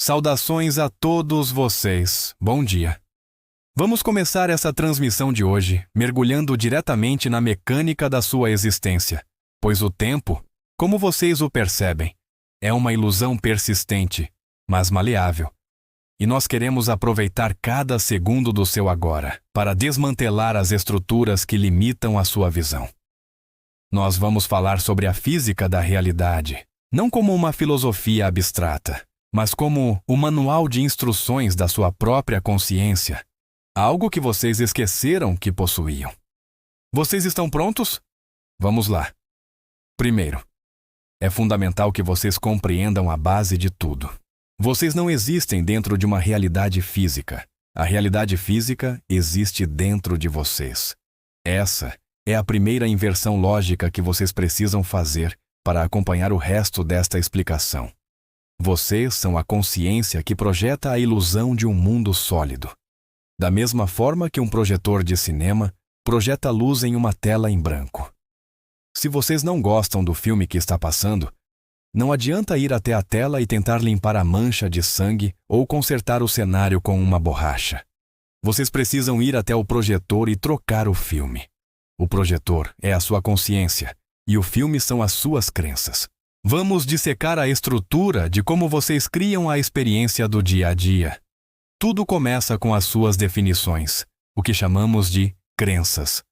Saudações a todos vocês. Bom dia. Vamos começar essa transmissão de hoje mergulhando diretamente na mecânica da sua existência, pois o tempo, como vocês o percebem, é uma ilusão persistente, mas maleável. E nós queremos aproveitar cada segundo do seu agora para desmantelar as estruturas que limitam a sua visão. Nós vamos falar sobre a física da realidade, não como uma filosofia abstrata, mas como o manual de instruções da sua própria consciência, algo que vocês esqueceram que possuíam. Vocês estão prontos? Vamos lá. Primeiro, é fundamental que vocês compreendam a base de tudo. Vocês não existem dentro de uma realidade física. A realidade física existe dentro de vocês. Essa é a primeira inversão lógica que vocês precisam fazer para acompanhar o resto desta explicação. Vocês são a consciência que projeta a ilusão de um mundo sólido. Da mesma forma que um projetor de cinema projeta luz em uma tela em branco. Se vocês não gostam do filme que está passando, não adianta ir até a tela e tentar limpar a mancha de sangue ou consertar o cenário com uma borracha. Vocês precisam ir até o projetor e trocar o filme. O projetor é a sua consciência e o filme são as suas crenças. Vamos dissecar a estrutura de como vocês criam a experiência do dia a dia. Tudo começa com as suas definições, o que chamamos de crenças.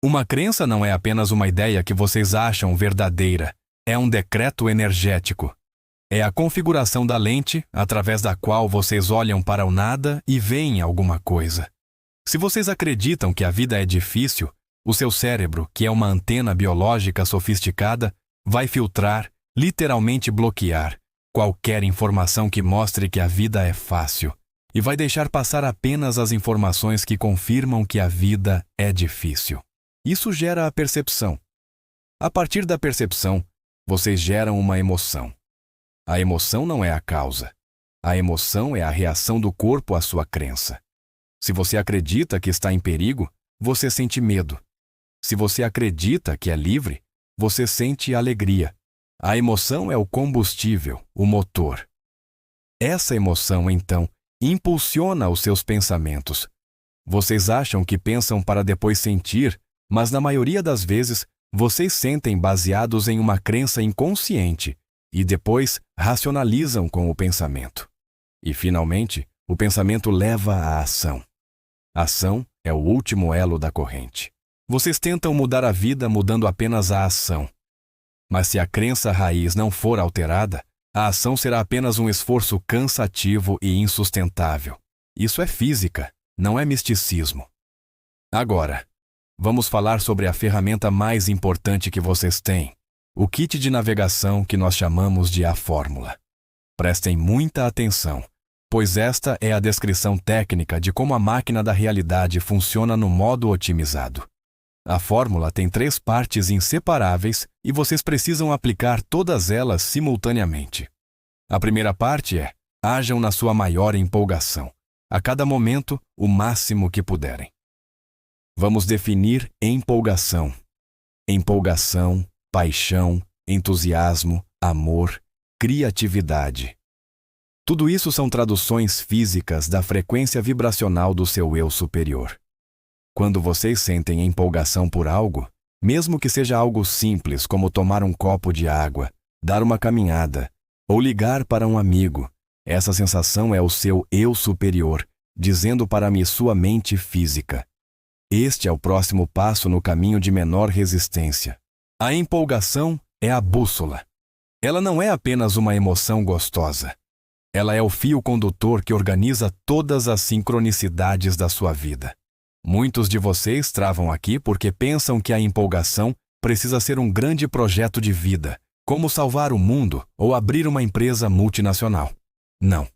Uma crença não é apenas uma ideia que vocês acham verdadeira, é um decreto energético. É a configuração da lente através da qual vocês olham para o nada e veem alguma coisa. Se vocês acreditam que a vida é difícil, o seu cérebro, que é uma antena biológica sofisticada, vai filtrar, literalmente bloquear, qualquer informação que mostre que a vida é fácil e vai deixar passar apenas as informações que confirmam que a vida é difícil. Isso gera a percepção. A partir da percepção, vocês geram uma emoção. A emoção não é a causa. A emoção é a reação do corpo à sua crença. Se você acredita que está em perigo, você sente medo. Se você acredita que é livre, você sente alegria. A emoção é o combustível, o motor. Essa emoção, então, impulsiona os seus pensamentos. Vocês acham que pensam para depois sentir, mas na maioria das vezes, vocês sentem baseados em uma crença inconsciente e depois racionalizam com o pensamento. E, finalmente, o pensamento leva à ação. A ação é o último elo da corrente. Vocês tentam mudar a vida mudando apenas a ação. Mas se a crença raiz não for alterada, a ação será apenas um esforço cansativo e insustentável. Isso é física, não é misticismo. Agora, vamos falar sobre a ferramenta mais importante que vocês têm, o kit de navegação que nós chamamos de a fórmula. Prestem muita atenção, pois esta é a descrição técnica de como a máquina da realidade funciona no modo otimizado. A fórmula tem 3 partes inseparáveis e vocês precisam aplicar todas elas simultaneamente. A primeira parte é: ajam na sua maior empolgação, a cada momento o máximo que puderem. Vamos definir empolgação. Empolgação, paixão, entusiasmo, amor, criatividade. Tudo isso são traduções físicas da frequência vibracional do seu eu superior. Quando vocês sentem empolgação por algo, mesmo que seja algo simples como tomar um copo de água, dar uma caminhada ou ligar para um amigo, essa sensação é o seu eu superior, dizendo para sua mente física: este é o próximo passo no caminho de menor resistência. A empolgação é a bússola. Ela não é apenas uma emoção gostosa. Ela é o fio condutor que organiza todas as sincronicidades da sua vida. Muitos de vocês travam aqui porque pensam que a empolgação precisa ser um grande projeto de vida, como salvar o mundo ou abrir uma empresa multinacional. Não.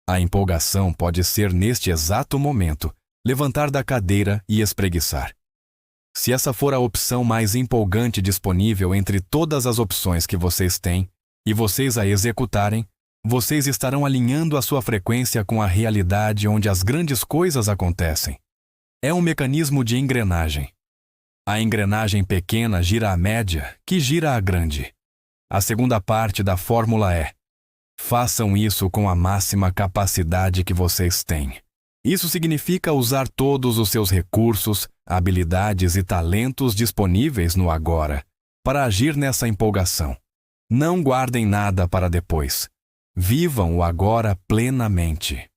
A empolgação pode ser, neste exato momento, levantar da cadeira e espreguiçar. Se essa for a opção mais empolgante disponível entre todas as opções que vocês têm, e vocês a executarem, vocês estarão alinhando a sua frequência com a realidade onde as grandes coisas acontecem. É um mecanismo de engrenagem. A engrenagem pequena gira a média, que gira a grande. A segunda parte da fórmula é: Façam isso com a máxima capacidade que vocês têm. Isso significa usar todos os seus recursos, habilidades e talentos disponíveis no agora para agir nessa empolgação. Não guardem nada para depois. Vivam o agora plenamente.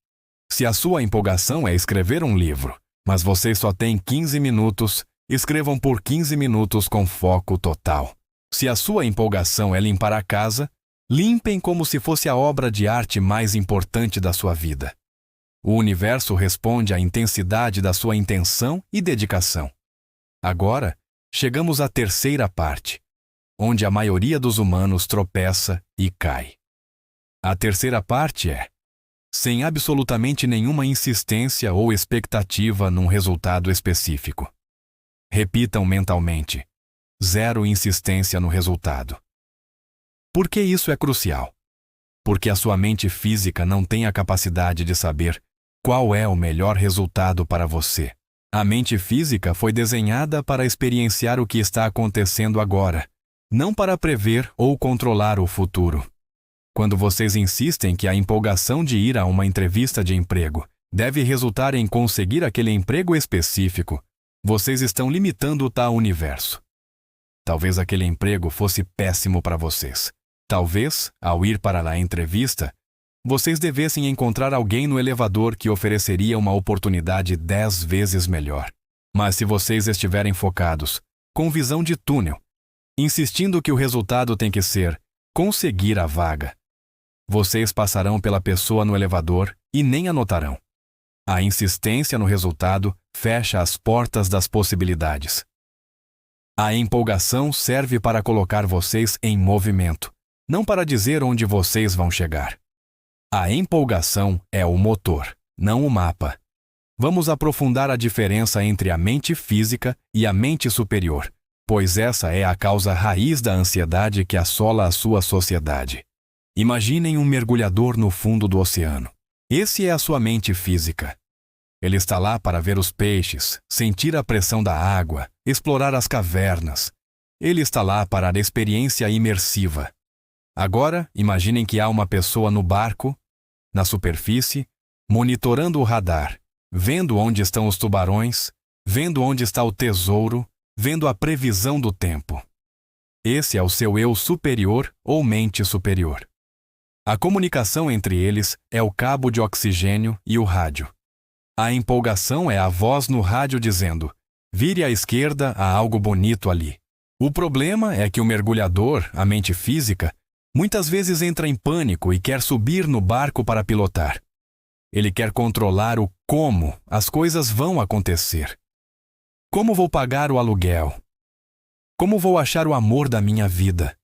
Se a sua empolgação é escrever um livro, mas vocês só têm 15 minutos, escrevam por 15 minutos com foco total. Se a sua empolgação é limpar a casa, limpem como se fosse a obra de arte mais importante da sua vida. O universo responde à intensidade da sua intenção e dedicação. Agora, chegamos à terceira parte, onde a maioria dos humanos tropeça e cai. A terceira parte é: sem absolutamente nenhuma insistência ou expectativa num resultado específico. Repitam mentalmente: zero insistência no resultado. Por que isso é crucial? Porque a sua mente física não tem a capacidade de saber qual é o melhor resultado para você. A mente física foi desenhada para experienciar o que está acontecendo agora, não para prever ou controlar o futuro. Quando vocês insistem que a empolgação de ir a uma entrevista de emprego deve resultar em conseguir aquele emprego específico, vocês estão limitando o tal universo. Talvez aquele emprego fosse péssimo para vocês. Talvez, ao ir para a entrevista, vocês devessem encontrar alguém no elevador que ofereceria uma oportunidade 10 vezes melhor. Mas se vocês estiverem focados, com visão de túnel, insistindo que o resultado tem que ser conseguir a vaga, vocês passarão pela pessoa no elevador e nem a notarão. A insistência no resultado fecha as portas das possibilidades. A empolgação serve para colocar vocês em movimento, não para dizer onde vocês vão chegar. A empolgação é o motor, não o mapa. Vamos aprofundar a diferença entre a mente física e a mente superior, pois essa é a causa raiz da ansiedade que assola a sua sociedade. Imaginem um mergulhador no fundo do oceano. Esse é a sua mente física. Ele está lá para ver os peixes, sentir a pressão da água, explorar as cavernas. Ele está lá para a experiência imersiva. Agora, imaginem que há uma pessoa no barco, na superfície, monitorando o radar, vendo onde estão os tubarões, vendo onde está o tesouro, vendo a previsão do tempo. Esse é o seu eu superior ou mente superior. A comunicação entre eles é o cabo de oxigênio e o rádio. A empolgação é a voz no rádio dizendo: vire à esquerda, há algo bonito ali. O problema é que o mergulhador, a mente física, muitas vezes entra em pânico e quer subir no barco para pilotar. Ele quer controlar o como as coisas vão acontecer. Como vou pagar o aluguel? Como vou achar o amor da minha vida?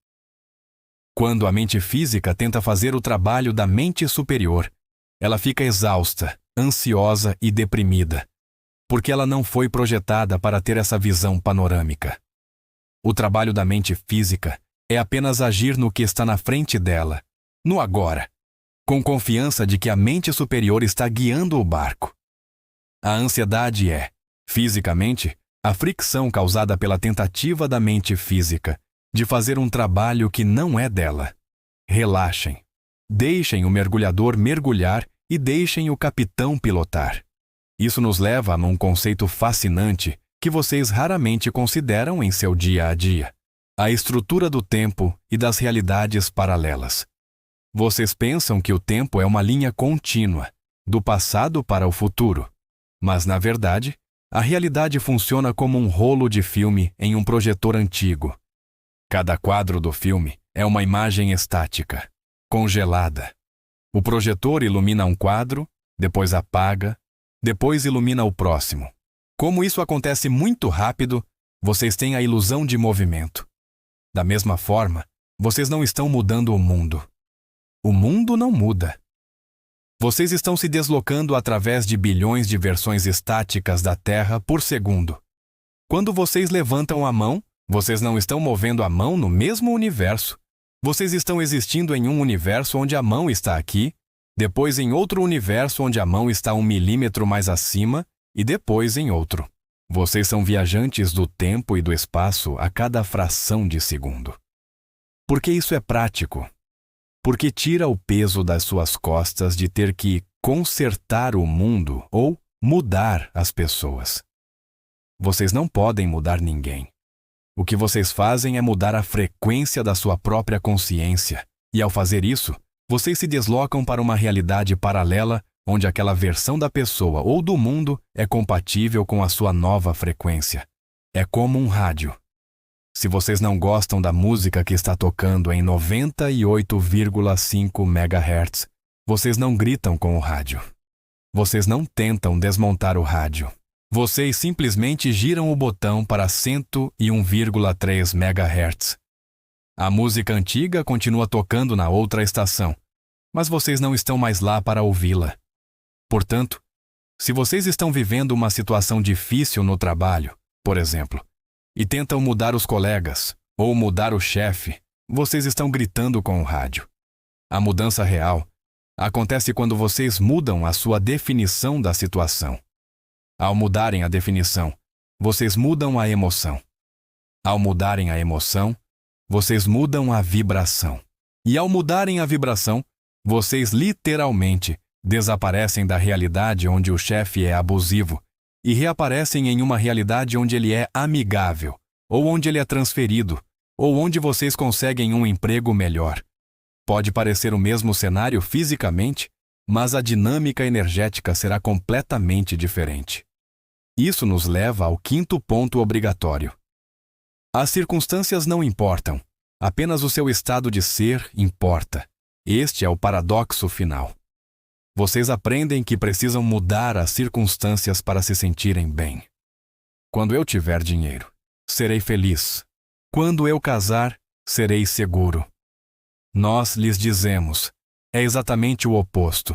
Quando a mente física tenta fazer o trabalho da mente superior, ela fica exausta, ansiosa e deprimida, porque ela não foi projetada para ter essa visão panorâmica. O trabalho da mente física é apenas agir no que está na frente dela, no agora, com confiança de que a mente superior está guiando o barco. A ansiedade é, fisicamente, a fricção causada pela tentativa da mente física de fazer um trabalho que não é dela. Relaxem. Deixem o mergulhador mergulhar e deixem o capitão pilotar. Isso nos leva a um conceito fascinante que vocês raramente consideram em seu dia a dia: a estrutura do tempo e das realidades paralelas. Vocês pensam que o tempo é uma linha contínua, do passado para o futuro. Mas, na verdade, a realidade funciona como um rolo de filme em um projetor antigo. Cada quadro do filme é uma imagem estática, congelada. O projetor ilumina um quadro, depois apaga, depois ilumina o próximo. Como isso acontece muito rápido, vocês têm a ilusão de movimento. Da mesma forma, vocês não estão mudando o mundo. O mundo não muda. Vocês estão se deslocando através de bilhões de versões estáticas da Terra por segundo. Quando vocês levantam a mão, vocês não estão movendo a mão no mesmo universo. Vocês estão existindo em um universo onde a mão está aqui, depois em outro universo onde a mão está 1 milímetro mais acima e depois em outro. Vocês são viajantes do tempo e do espaço a cada fração de segundo. Porque isso é prático. porque tira o peso das suas costas de ter que consertar o mundo ou mudar as pessoas. Vocês não podem mudar ninguém. O que vocês fazem é mudar a frequência da sua própria consciência, e ao fazer isso, vocês se deslocam para uma realidade paralela onde aquela versão da pessoa ou do mundo é compatível com a sua nova frequência. É como um rádio. Se vocês não gostam da música que está tocando em 98,5 MHz, vocês não gritam com o rádio. Vocês não tentam desmontar o rádio. Vocês simplesmente giram o botão para 101,3 MHz. A música antiga continua tocando na outra estação, mas vocês não estão mais lá para ouvi-la. Portanto, se vocês estão vivendo uma situação difícil no trabalho, por exemplo, e tentam mudar os colegas ou mudar o chefe, vocês estão gritando com o rádio. A mudança real acontece quando vocês mudam a sua definição da situação. Ao mudarem a definição, vocês mudam a emoção. Ao mudarem a emoção, vocês mudam a vibração. E ao mudarem a vibração, vocês literalmente desaparecem da realidade onde o chefe é abusivo e reaparecem em uma realidade onde ele é amigável, ou onde ele é transferido, ou onde vocês conseguem um emprego melhor. Pode parecer o mesmo cenário fisicamente, mas a dinâmica energética será completamente diferente. Isso nos leva ao quinto ponto obrigatório. As circunstâncias não importam, apenas o seu estado de ser importa. Este é o paradoxo final. Vocês aprendem que precisam mudar as circunstâncias para se sentirem bem. Quando eu tiver dinheiro, serei feliz. Quando eu casar, serei seguro. Nós lhes dizemos, é exatamente o oposto.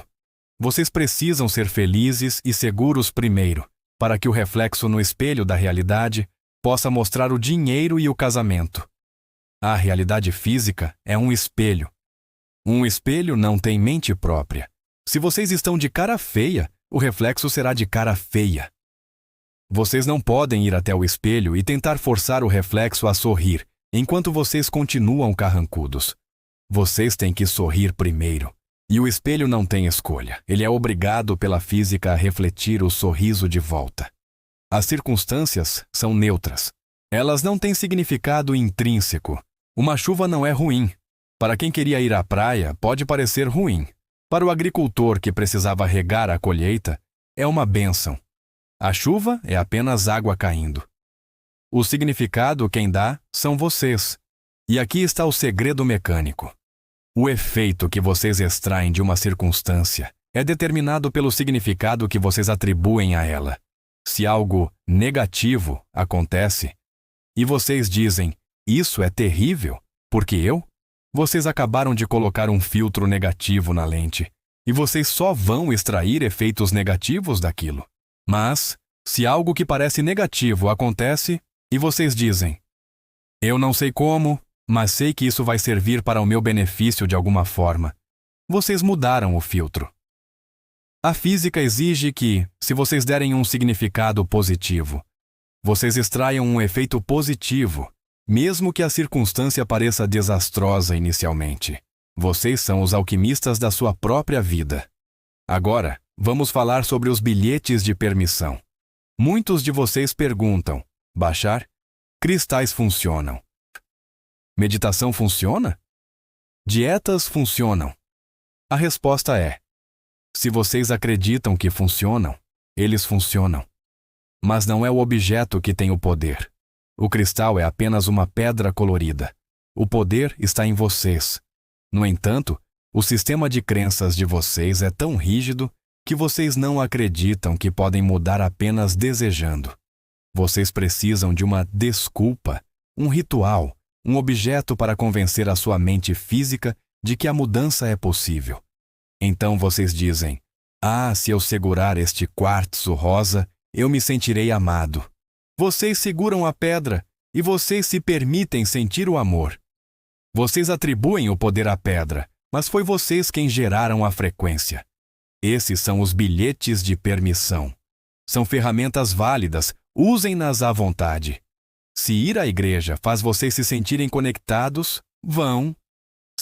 Vocês precisam ser felizes e seguros primeiro, para que o reflexo no espelho da realidade possa mostrar o dinheiro e o casamento. A realidade física é um espelho. Um espelho não tem mente própria. Se vocês estão de cara feia, o reflexo será de cara feia. Vocês não podem ir até o espelho e tentar forçar o reflexo a sorrir, enquanto vocês continuam carrancudos. Vocês têm que sorrir primeiro. E o espelho não tem escolha. Ele é obrigado pela física a refletir o sorriso de volta. As circunstâncias são neutras. Elas não têm significado intrínseco. Uma chuva não é ruim. Para quem queria ir à praia, pode parecer ruim. Para o agricultor que precisava regar a colheita, é uma bênção. A chuva é apenas água caindo. O significado quem dá são vocês. E aqui está o segredo mecânico. O efeito que vocês extraem de uma circunstância é determinado pelo significado que vocês atribuem a ela. Se algo negativo acontece, e vocês dizem, isso é terrível, porque vocês acabaram de colocar um filtro negativo na lente, e vocês só vão extrair efeitos negativos daquilo. Mas, se algo que parece negativo acontece, e vocês dizem, eu não sei como, mas sei que isso vai servir para o meu benefício de alguma forma. Vocês mudaram o filtro. A física exige que, se vocês derem um significado positivo, vocês extraiam um efeito positivo, mesmo que a circunstância pareça desastrosa inicialmente. Vocês são os alquimistas da sua própria vida. Agora, vamos falar sobre os bilhetes de permissão. Muitos de vocês perguntam, Bashar, cristais funcionam? Meditação funciona? Dietas funcionam? A resposta é: se vocês acreditam que funcionam, eles funcionam. Mas não é o objeto que tem o poder. O cristal é apenas uma pedra colorida. O poder está em vocês. No entanto, o sistema de crenças de vocês é tão rígido que vocês não acreditam que podem mudar apenas desejando. Vocês precisam de uma desculpa, um ritual, um objeto para convencer a sua mente física de que a mudança é possível. Então vocês dizem, se eu segurar este quartzo rosa, eu me sentirei amado. Vocês seguram a pedra e vocês se permitem sentir o amor. Vocês atribuem o poder à pedra, mas foi vocês quem geraram a frequência. Esses são os bilhetes de permissão. São ferramentas válidas, usem-nas à vontade. Se ir à igreja faz vocês se sentirem conectados, vão.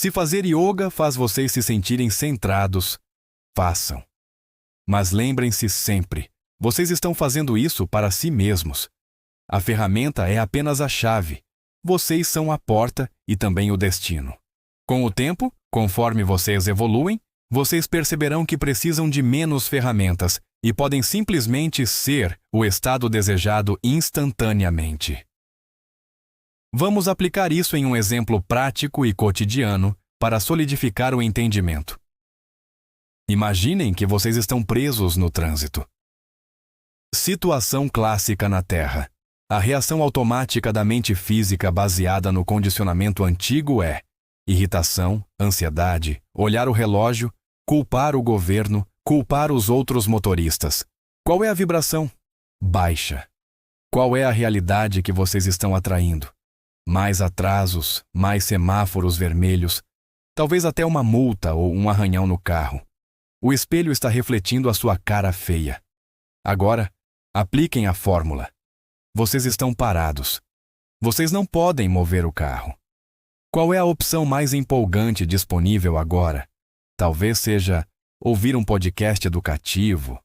Se fazer yoga faz vocês se sentirem centrados, façam. Mas lembrem-se sempre, vocês estão fazendo isso para si mesmos. A ferramenta é apenas a chave. Vocês são a porta e também o destino. Com o tempo, conforme vocês evoluem, vocês perceberão que precisam de menos ferramentas e podem simplesmente ser o estado desejado instantaneamente. Vamos aplicar isso em um exemplo prático e cotidiano para solidificar o entendimento. Imaginem que vocês estão presos no trânsito. Situação clássica na Terra. A reação automática da mente física baseada no condicionamento antigo é irritação, ansiedade, olhar o relógio, culpar o governo, culpar os outros motoristas. Qual é a vibração? Baixa. Qual é a realidade que vocês estão atraindo? Mais atrasos, mais semáforos vermelhos, talvez até uma multa ou um arranhão no carro. O espelho está refletindo a sua cara feia. Agora, apliquem a fórmula. Vocês estão parados. Vocês não podem mover o carro. Qual é a opção mais empolgante disponível agora? Talvez seja ouvir um podcast educativo.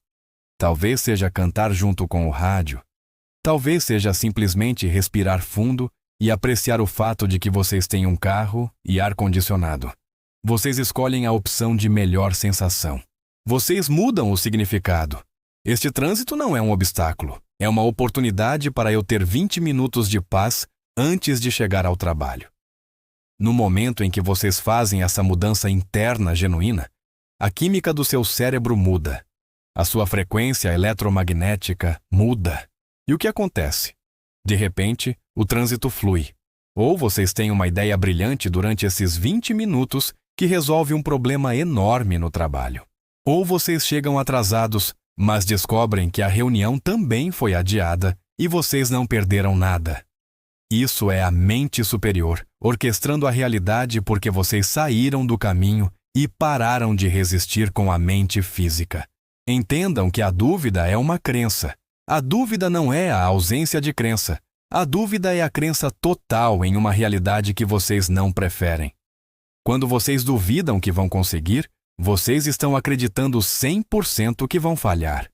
Talvez seja cantar junto com o rádio. Talvez seja simplesmente respirar fundo e apreciar o fato de que vocês têm um carro e ar-condicionado. Vocês escolhem a opção de melhor sensação. Vocês mudam o significado. Este trânsito não é um obstáculo. É uma oportunidade para eu ter 20 minutos de paz antes de chegar ao trabalho. No momento em que vocês fazem essa mudança interna genuína, a química do seu cérebro muda. A sua frequência eletromagnética muda. E o que acontece? De repente, o trânsito flui. Ou vocês têm uma ideia brilhante durante esses 20 minutos que resolve um problema enorme no trabalho. Ou vocês chegam atrasados, mas descobrem que a reunião também foi adiada e vocês não perderam nada. Isso é a mente superior, orquestrando a realidade porque vocês saíram do caminho e pararam de resistir com a mente física. Entendam que a dúvida é uma crença. A dúvida não é a ausência de crença. A dúvida é a crença total em uma realidade que vocês não preferem. Quando vocês duvidam que vão conseguir, vocês estão acreditando 100% que vão falhar.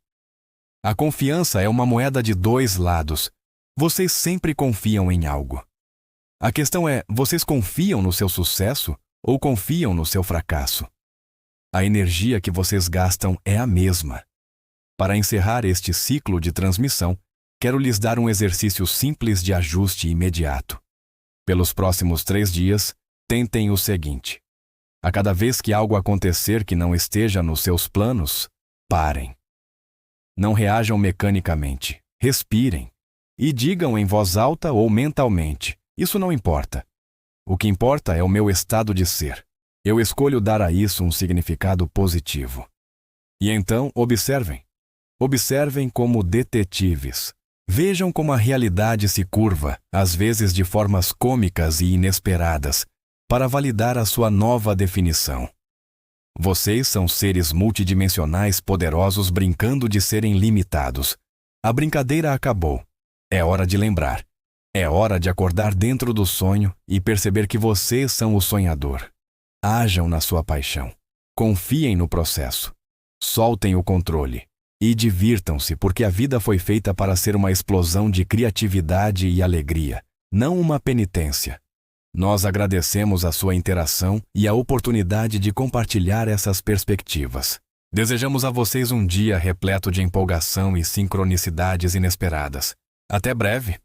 A confiança é uma moeda de dois lados. Vocês sempre confiam em algo. A questão é, vocês confiam no seu sucesso ou confiam no seu fracasso? A energia que vocês gastam é a mesma. Para encerrar este ciclo de transmissão, quero lhes dar um exercício simples de ajuste imediato. Pelos próximos 3 dias, tentem o seguinte. A cada vez que algo acontecer que não esteja nos seus planos, parem. Não reajam mecanicamente. Respirem. E digam em voz alta ou mentalmente. Isso não importa. O que importa é o meu estado de ser. Eu escolho dar a isso um significado positivo. E então, observem. Observem como detetives. Vejam como a realidade se curva, às vezes de formas cômicas e inesperadas, para validar a sua nova definição. Vocês são seres multidimensionais poderosos brincando de serem limitados. A brincadeira acabou. É hora de lembrar. É hora de acordar dentro do sonho e perceber que vocês são o sonhador. Ajam na sua paixão. Confiem no processo. Soltem o controle. E divirtam-se, porque a vida foi feita para ser uma explosão de criatividade e alegria, não uma penitência. Nós agradecemos a sua interação e a oportunidade de compartilhar essas perspectivas. Desejamos a vocês um dia repleto de empolgação e sincronicidades inesperadas. Até breve!